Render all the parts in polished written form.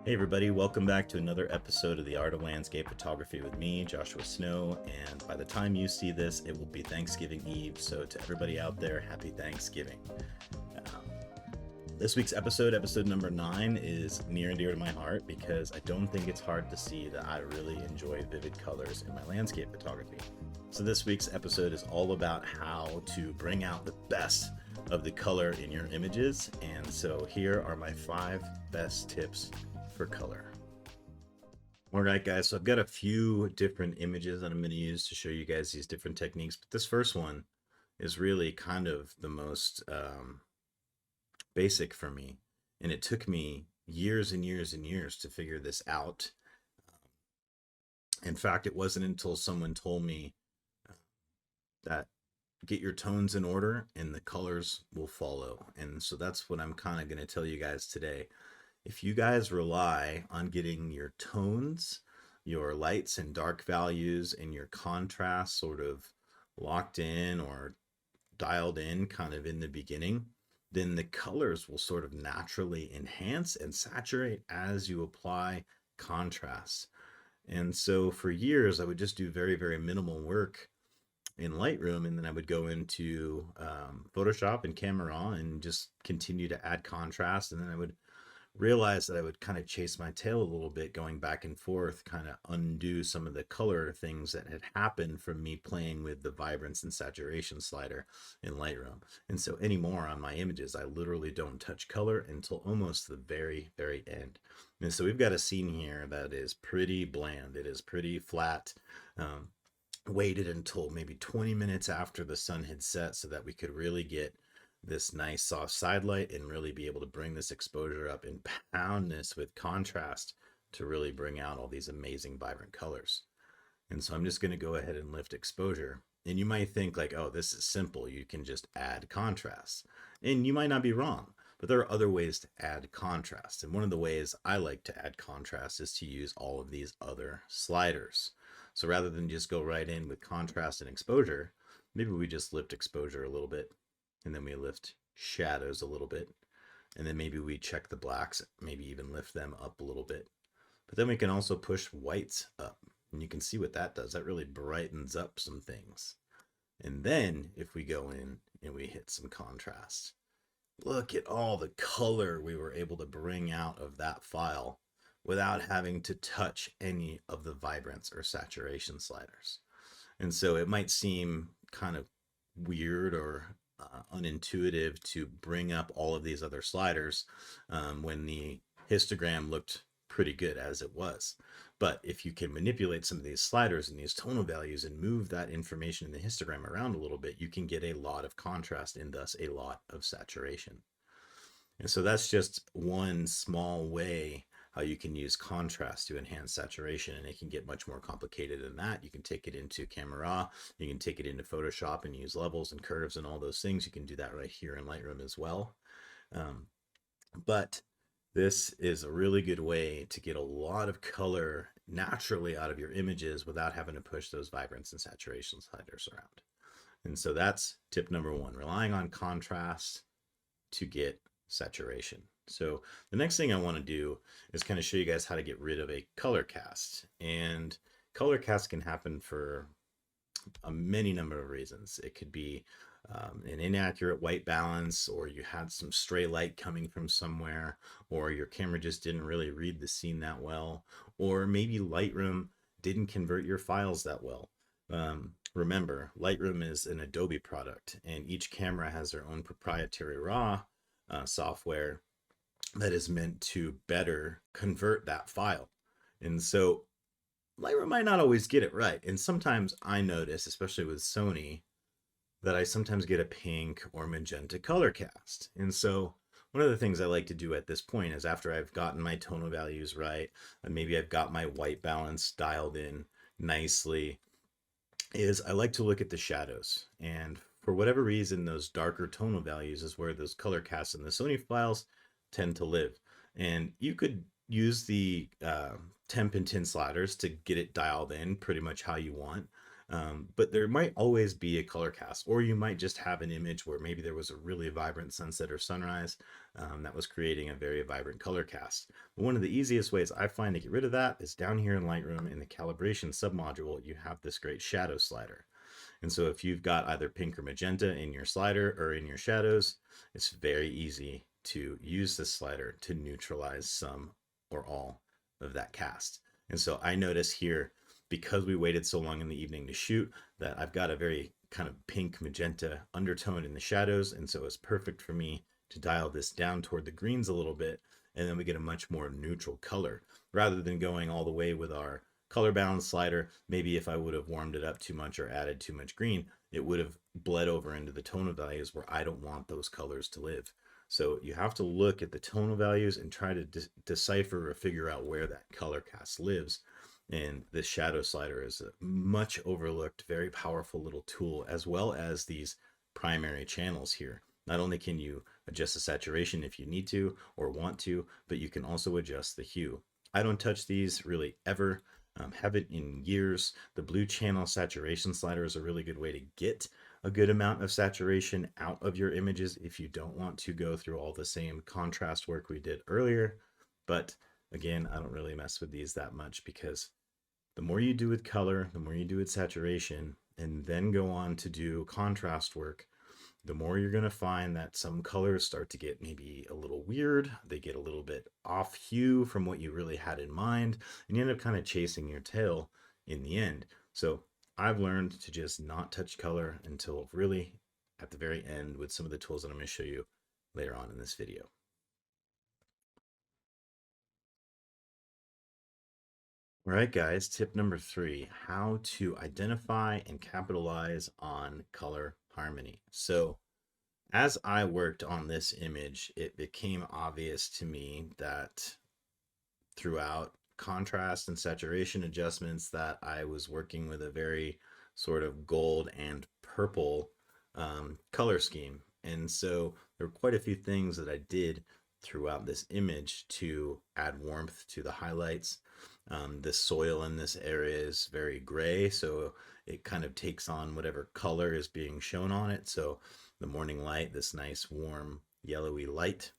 Hey everybody, welcome back to another episode of the Art of Landscape Photography with me, Joshua Snow, and by the time you see this, it will be Thanksgiving Eve, so to everybody out there, happy Thanksgiving. Um, this week's episode number 9, is near and dear to my heart because I don't think it's hard to see that I really enjoy vivid colors in my landscape photography. So this week's episode is all about how to bring out the best of the color in your images, and so here are my 5 best tips for color. All right, guys, so I've got a few different images that I'm going to use to show you guys these different techniques, but this first one is really kind of the most basic for me, and it took me years and years and years to figure this out. In fact, it wasn't until someone told me that get your tones in order and the colors will follow, and so that's what I'm kind of going to tell you guys today. If you guys rely on getting your tones, your lights and dark values, and your contrast sort of locked in or dialed in kind of in the beginning, then the colors will sort of naturally enhance and saturate as you apply contrast. And so for years, I would just do very, very minimal work in Lightroom, and then I would go into Photoshop and Camera Raw and just continue to add contrast, and then I would realized that I would kind of chase my tail a little bit, going back and forth, kind of undo some of the color things that had happened from me playing with the vibrance and saturation slider in Lightroom. And so anymore on my images, I literally don't touch color until almost the very, very end. And so we've got a scene here that is pretty bland. It is pretty flat. Waited until maybe 20 minutes after the sun had set so that we could really get this nice soft side light and really be able to bring this exposure up and pound this with contrast to really bring out all these amazing vibrant colors. And so I'm just going to go ahead and lift exposure. And you might think like, oh, this is simple. You can just add contrast. And you might not be wrong, but there are other ways to add contrast. And one of the ways I like to add contrast is to use all of these other sliders. So rather than just go right in with contrast and exposure, maybe we just lift exposure a little bit, and then we lift shadows a little bit, and then maybe we check the blacks, maybe even lift them up a little bit. But then we can also push whites up, and you can see what that does. That really brightens up some things. And then if we go in and we hit some contrast, look at all the color we were able to bring out of that file without having to touch any of the vibrance or saturation sliders. And so it might seem kind of weird or unintuitive to bring up all of these other sliders when the histogram looked pretty good as it was. But if you can manipulate some of these sliders and these tonal values and move that information in the histogram around a little bit, you can get a lot of contrast and thus a lot of saturation. And so that's just one small way how you can use contrast to enhance saturation, and it can get much more complicated than that. You can take it into Camera Raw, you can take it into Photoshop and use levels and curves and all those things. You can do that right here in Lightroom as well. But this is a really good way to get a lot of color naturally out of your images without having to push those vibrance and saturation sliders around. And so that's tip number 1, relying on contrast to get saturation. So the next thing I want to do is kind of show you guys how to get rid of a color cast. And color cast can happen for a many number of reasons. It could be an inaccurate white balance, or you had some stray light coming from somewhere, or your camera just didn't really read the scene that well, or maybe Lightroom didn't convert your files that well. Remember, Lightroom is an Adobe product, and each camera has their own proprietary RAW software that is meant to better convert that file. And so Lightroom might not always get it right. And sometimes I notice, especially with Sony, that I sometimes get a pink or magenta color cast. And so one of the things I like to do at this point is, after I've gotten my tonal values right, and maybe I've got my white balance dialed in nicely, is I like to look at the shadows. And for whatever reason, those darker tonal values is where those color casts in the Sony files tend to live. And you could use the temp and tint sliders to get it dialed in pretty much how you want. But there might always be a color cast, or you might just have an image where maybe there was a really vibrant sunset or sunrise that was creating a very vibrant color cast. But one of the easiest ways I find to get rid of that is down here in Lightroom in the calibration submodule, you have this great shadow slider. And so if you've got either pink or magenta in your slider or in your shadows, it's very easy to use this slider to neutralize some or all of that cast. And so I notice here, because we waited so long in the evening to shoot, that I've got a very kind of pink magenta undertone in the shadows. And so it's perfect for me to dial this down toward the greens a little bit. And then we get a much more neutral color rather than going all the way with our color balance slider. Maybe if I would have warmed it up too much or added too much green, it would have bled over into the tonal values where I don't want those colors to live. So you have to look at the tonal values and try to decipher or figure out where that color cast lives. And this shadow slider is a much overlooked, very powerful little tool, as well as these primary channels here. Not only can you adjust the saturation if you need to or want to, but you can also adjust the hue. I don't touch these really ever. Haven't in years. The blue channel saturation slider is a really good way to get a good amount of saturation out of your images if you don't want to go through all the same contrast work we did earlier. But again, I don't really mess with these that much because the more you do with color, the more you do with saturation, and then go on to do contrast work, the more you're going to find that some colors start to get maybe a little weird. They get a little bit off hue from what you really had in mind, and you end up kind of chasing your tail in the end. So I've learned to just not touch color until really at the very end with some of the tools that I'm going to show you later on in this video. All right, guys, tip number 3, how to identify and capitalize on color harmony. So as I worked on this image, it became obvious to me that throughout contrast and saturation adjustments that I was working with a very sort of gold and purple color scheme. And so there were quite a few things that I did throughout this image to add warmth to the highlights. The soil in this area is very gray, so it kind of takes on whatever color is being shown on it. So the morning light, this nice warm yellowy light.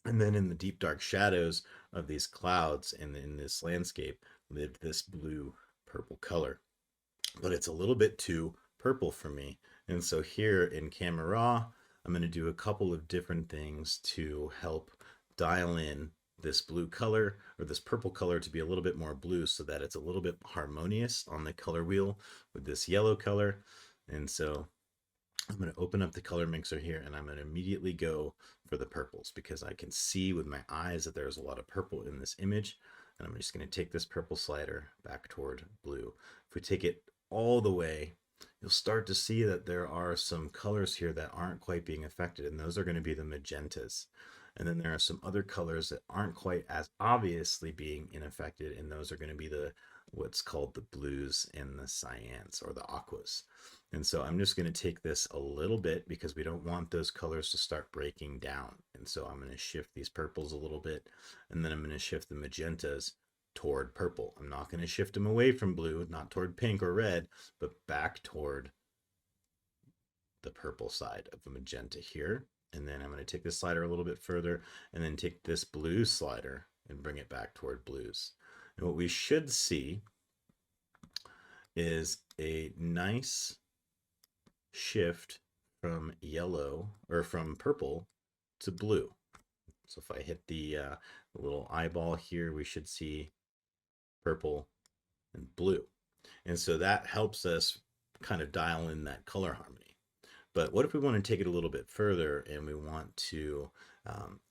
And then in the deep dark shadows of these clouds and in this landscape lived this blue purple color. But it's a little bit too purple for me. And so here in Camera Raw, I'm going to do a couple of different things to help dial in this blue color or this purple color to be a little bit more blue so that it's a little bit harmonious on the color wheel with this yellow color. And so I'm going to open up the color mixer here and I'm going to immediately go for the purples because I can see with my eyes that there's a lot of purple in this image. And I'm just going to take this purple slider back toward blue. If we take it all the way, you'll start to see that there are some colors here that aren't quite being affected, and those are going to be the magentas. And then there are some other colors that aren't quite as obviously being unaffected, and those are going to be the what's called the blues and the cyans or the aquas. And so I'm just going to take this a little bit because we don't want those colors to start breaking down. And so I'm going to shift these purples a little bit, and then I'm going to shift the magentas toward purple. I'm not going to shift them away from blue, not toward pink or red, but back toward the purple side of the magenta here. And then I'm going to take this slider a little bit further and then take this blue slider and bring it back toward blues. And what we should see is a nice shift from yellow or from purple to blue. So if I hit the little eyeball here, we should see purple and blue. And so that helps us kind of dial in that color harmony. But what if we want to take it a little bit further and we want to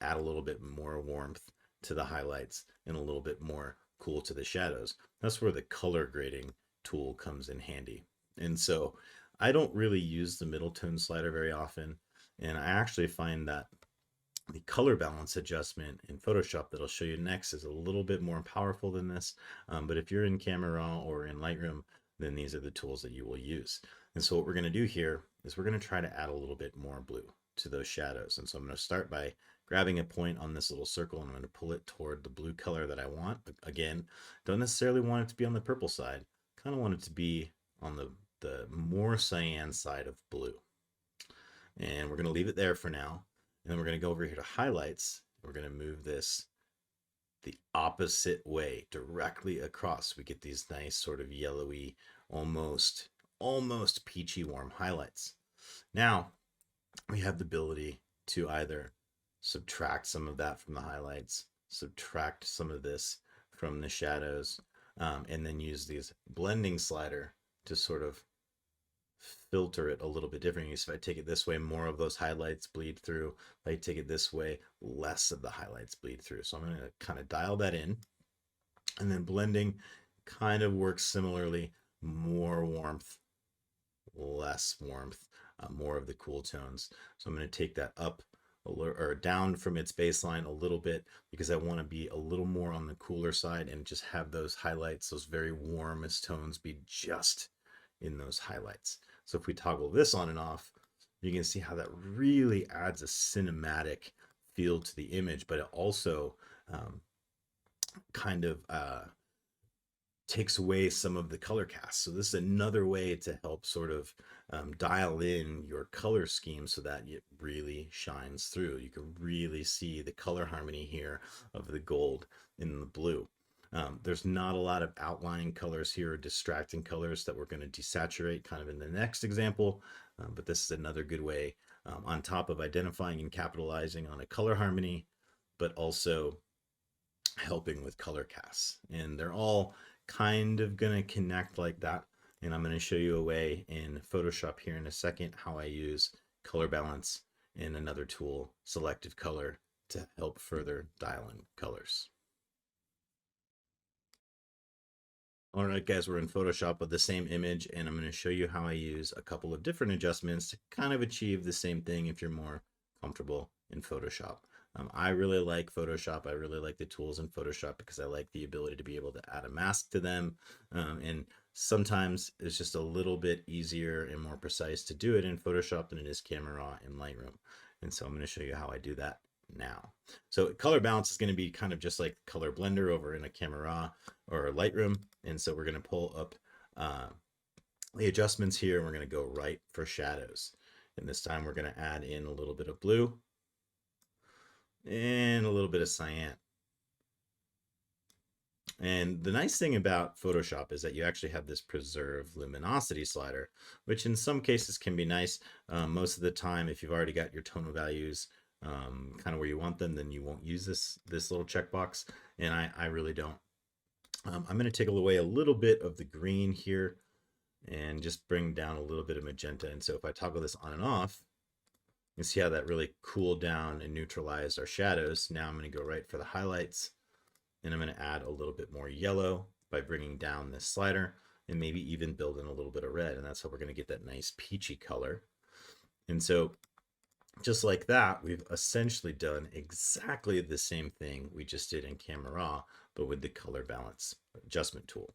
add a little bit more warmth to the highlights and a little bit more cool to the shadows? That's where the color grading tool comes in handy. And so I don't really use the middle tone slider very often. And I actually find that the color balance adjustment in Photoshop that I'll show you next is a little bit more powerful than this. But if you're in Camera Raw or in Lightroom, then these are the tools that you will use. And so what we're going to do here is we're going to try to add a little bit more blue to those shadows. And so I'm going to start by grabbing a point on this little circle and I'm going to pull it toward the blue color that I want. Again, don't necessarily want it to be on the purple side. Kind of want it to be on the more cyan side of blue. And we're going to leave it there for now. And then we're going to go over here to highlights. We're going to move this the opposite way, directly across. We get these nice sort of yellowy, almost peachy warm highlights. Now we have the ability to either subtract some of that from the highlights, subtract some of this from the shadows, and then use these blending slider to sort of filter it a little bit differently. So if I take it this way, more of those highlights bleed through. If I take it this way, less of the highlights bleed through. So I'm going to kind of dial that in. And then blending kind of works similarly. More warmth, less warmth, more of the cool tones. So I'm going to take that up or down from its baseline a little bit because I want to be a little more on the cooler side and just have those highlights, those very warmest tones be just in those highlights. So if we toggle this on and off, you can see how that really adds a cinematic feel to the image, but it also kind of takes away some of the color cast. So this is another way to help sort of dial in your color scheme so that it really shines through. You can really see the color harmony here of the gold in the blue. There's not a lot of outlying colors here, distracting colors that we're going to desaturate kind of in the next example, but this is another good way on top of identifying and capitalizing on a color harmony, but also helping with color casts. And they're all kind of going to connect like that. And I'm going to show you a way in Photoshop here in a second how I use color balance and another tool, selective color, to help further dial in colors. All right, guys, we're in Photoshop with the same image, and I'm going to show you how I use a couple of different adjustments to kind of achieve the same thing if you're more comfortable in Photoshop. I really like Photoshop. I really like the tools in Photoshop because I like the ability to be able to add a mask to them. And sometimes it's just a little bit easier and more precise to do it in Photoshop than it is Camera Raw in Lightroom. And so I'm going to show you how I do that now. So color balance is going to be kind of just like color blender over in a Camera Raw or Lightroom. And so we're going to pull up the adjustments here, and we're going to go right for shadows. And this time we're going to add in a little bit of blue and a little bit of cyan. And the nice thing about Photoshop is that you actually have this preserve luminosity slider, which in some cases can be nice. Most of the time, if you've already got your tonal values kind of where you want them, then you won't use this little checkbox. And I really don't. I'm going to take away a little bit of the green here and just bring down a little bit of magenta. And so if I toggle this on and off, you see how that really cooled down and neutralized our shadows. Now I'm going to go right for the highlights, and I'm going to add a little bit more yellow by bringing down this slider and maybe even build in a little bit of red. And that's how we're going to get that nice peachy color. And so just like that, we've essentially done exactly the same thing we just did in Camera Raw, but with the color balance adjustment tool.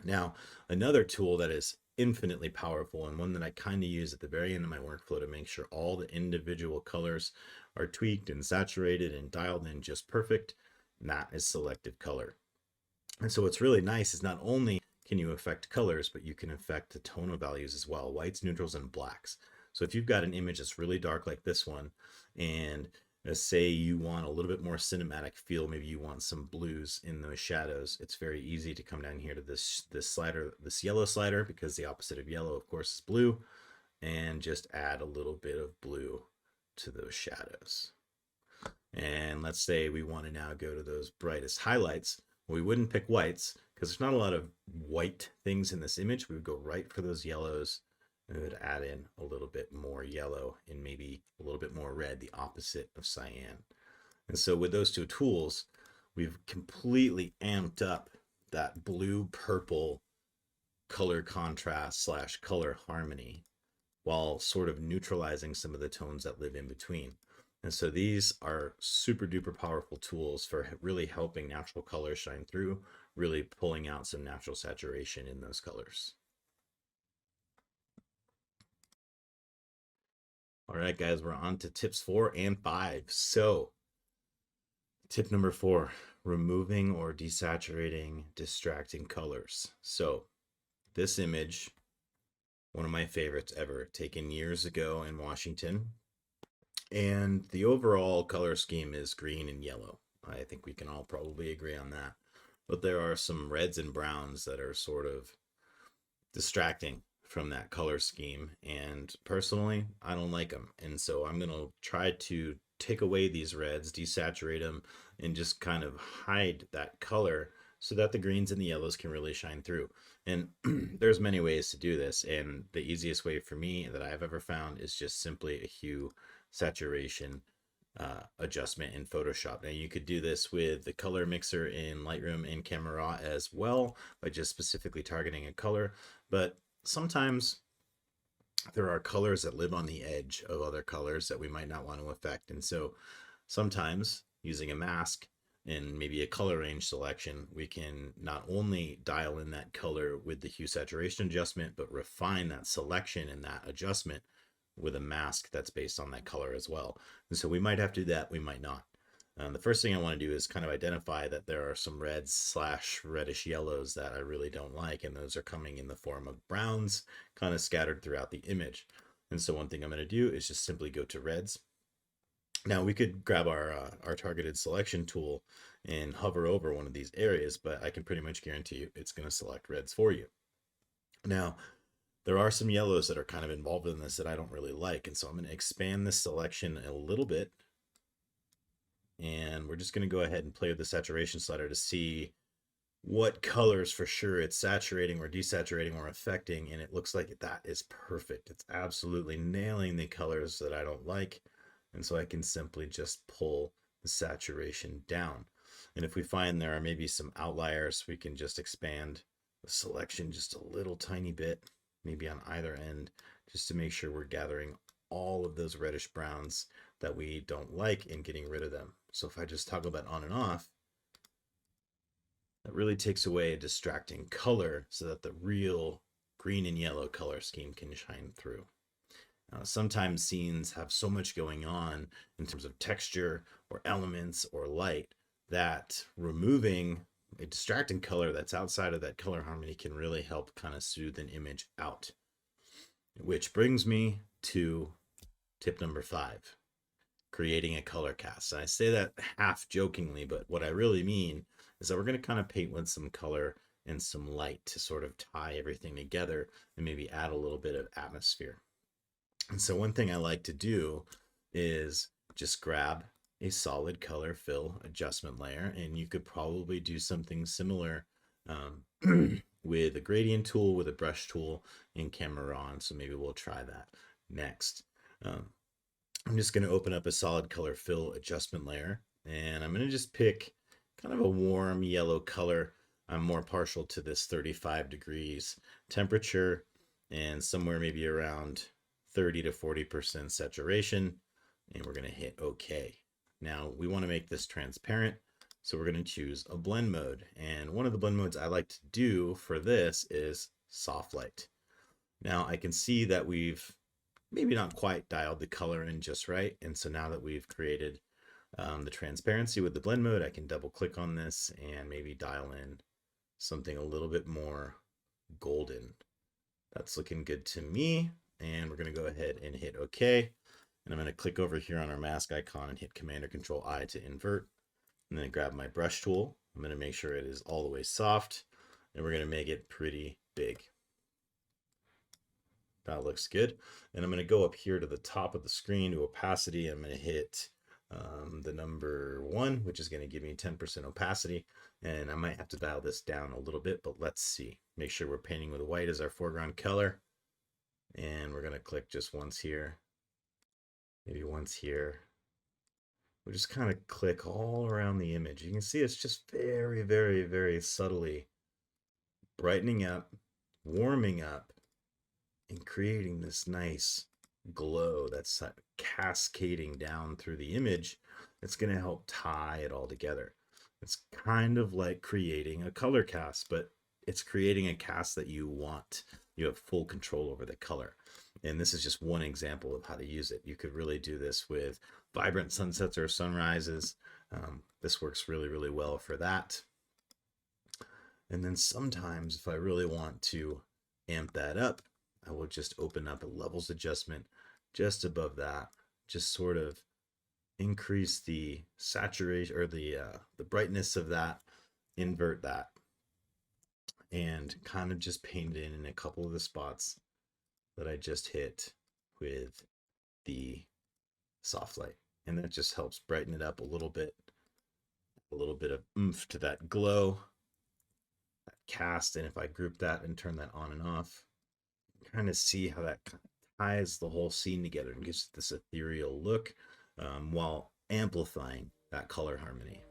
Now, another tool that is infinitely powerful and one that I kind of use at the very end of my workflow to make sure all the individual colors are tweaked and saturated and dialed in just perfect, and that is selective color. And so what's really nice is not only can you affect colors, but you can affect the tonal values as well, whites, neutrals, and blacks. So if you've got an image that's really dark like this one, and say you want a little bit more cinematic feel, maybe you want some blues in those shadows, it's very easy to come down here to this slider, this yellow slider, because the opposite of yellow, of course, is blue, and just add a little bit of blue to those shadows. And let's say we want to now go to those brightest highlights. Well, we wouldn't pick whites because there's not a lot of white things in this image. We would go right for those yellows, and we would add in a little bit more yellow and maybe a little bit more red, the opposite of cyan. And so with those two tools, we've completely amped up that blue purple color contrast / color harmony while sort of neutralizing some of the tones that live in between. And so these are super duper powerful tools for really helping natural colors shine through, really pulling out some natural saturation in those colors. All right, guys, we're on to tips 4 and 5. So tip number 4, removing or desaturating distracting colors. So this image, one of my favorites ever, taken years ago in Washington. And the overall color scheme is green and yellow. I think we can all probably agree on that. But there are some reds and browns that are sort of distracting from that color scheme. And personally, I don't like them. And so I'm going to try to take away these reds, desaturate them, and just kind of hide that color so that the greens and the yellows can really shine through. And there's many ways to do this. And the easiest way for me that I've ever found is just simply a hue saturation adjustment in Photoshop. Now you could do this with the color mixer in Lightroom and Camera Raw as well by just specifically targeting a color. But sometimes there are colors that live on the edge of other colors that we might not want to affect. And so sometimes using a mask and maybe a color range selection, we can not only dial in that color with the hue saturation adjustment, but refine that selection and that adjustment with a mask that's based on that color as well. And so we might have to do that, we might not. The first thing I want to do is kind of identify that there are some reds slash reddish yellows that I really don't like, and those are coming in the form of browns kind of scattered throughout the image. And so one thing I'm going to do is just simply go to reds. Now we could grab our targeted selection tool and hover over one of these areas, but I can pretty much guarantee you it's going to select reds for you. Now, there are some yellows that are kind of involved in this that I don't really like, and so I'm going to expand this selection a little bit. And we're just going to go ahead and play with the saturation slider to see what colors for sure it's saturating or desaturating or affecting. And it looks like that is perfect. It's absolutely nailing the colors that I don't like. And so I can simply just pull the saturation down. And if we find there are maybe some outliers, we can just expand the selection just a little tiny bit, maybe on either end, just to make sure we're gathering all of those reddish browns that we don't like and getting rid of them. So if I just toggle that on and off, that really takes away a distracting color so that the real green and yellow color scheme can shine through. Sometimes scenes have so much going on in terms of texture or elements or light that removing a distracting color that's outside of that color harmony can really help kind of soothe an image out. Which brings me to tip number 5. Creating a color cast. And I say that half jokingly, but what I really mean is that we're going to kind of paint with some color and some light to sort of tie everything together and maybe add a little bit of atmosphere. And so one thing I like to do is just grab a solid color fill adjustment layer, and you could probably do something similar with a gradient tool, with a brush tool in Camera Raw. So maybe we'll try that next. I'm just going to open up a solid color fill adjustment layer, and I'm going to just pick kind of a warm yellow color. I'm more partial to this 35 degrees temperature and somewhere maybe around 30 to 40% saturation, and we're going to hit OK. Now we want to make this transparent, so we're going to choose a blend mode. And one of the blend modes I like to do for this is soft light. Now I can see that we've maybe not quite dialed the color in just right. And so now that we've created the transparency with the blend mode, I can double click on this and maybe dial in something a little bit more golden. That's looking good to me. And we're going to go ahead and hit OK. And I'm going to click over here on our mask icon and hit Command or Control I to invert. And then grab my brush tool. I'm going to make sure it is all the way soft. And we're going to make it pretty big. That looks good. And I'm going to go up here to the top of the screen to opacity. I'm going to hit the number 1, which is going to give me 10% opacity. And I might have to dial this down a little bit, but let's see. Make sure we're painting with white as our foreground color. And we're going to click just once here, maybe once here. We'll just kind of click all around the image. You can see it's just very, very, very subtly brightening up, warming up, and creating this nice glow that's cascading down through the image. It's going to help tie it all together. It's kind of like creating a color cast, but it's creating a cast that you want. You have full control over the color. And this is just one example of how to use it. You could really do this with vibrant sunsets or sunrises. This works really, really well for that. And then sometimes if I really want to amp that up, I will just open up a levels adjustment just above that, just sort of increase the saturation or the brightness of that, invert that, and kind of just paint it in a couple of the spots that I just hit with the soft light. And that just helps brighten it up a little bit of oomph to that glow, that cast. And if I group that and turn that on and off, kind of see how that ties the whole scene together and gives it this ethereal look, while amplifying that color harmony.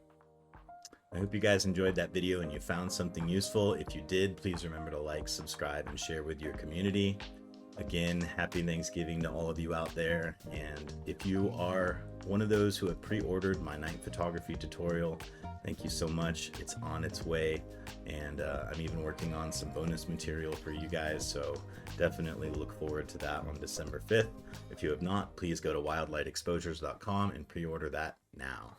I hope you guys enjoyed that video and you found something useful. If you did, please remember to like, subscribe, and share with your community. Again, happy Thanksgiving to all of you out there. And if you are one of those who have pre-ordered my night photography tutorial, thank you so much. It's on its way. And I'm even working on some bonus material for you guys. So definitely look forward to that on December 5th. If you have not, please go to wildlightexposures.com and pre-order that now.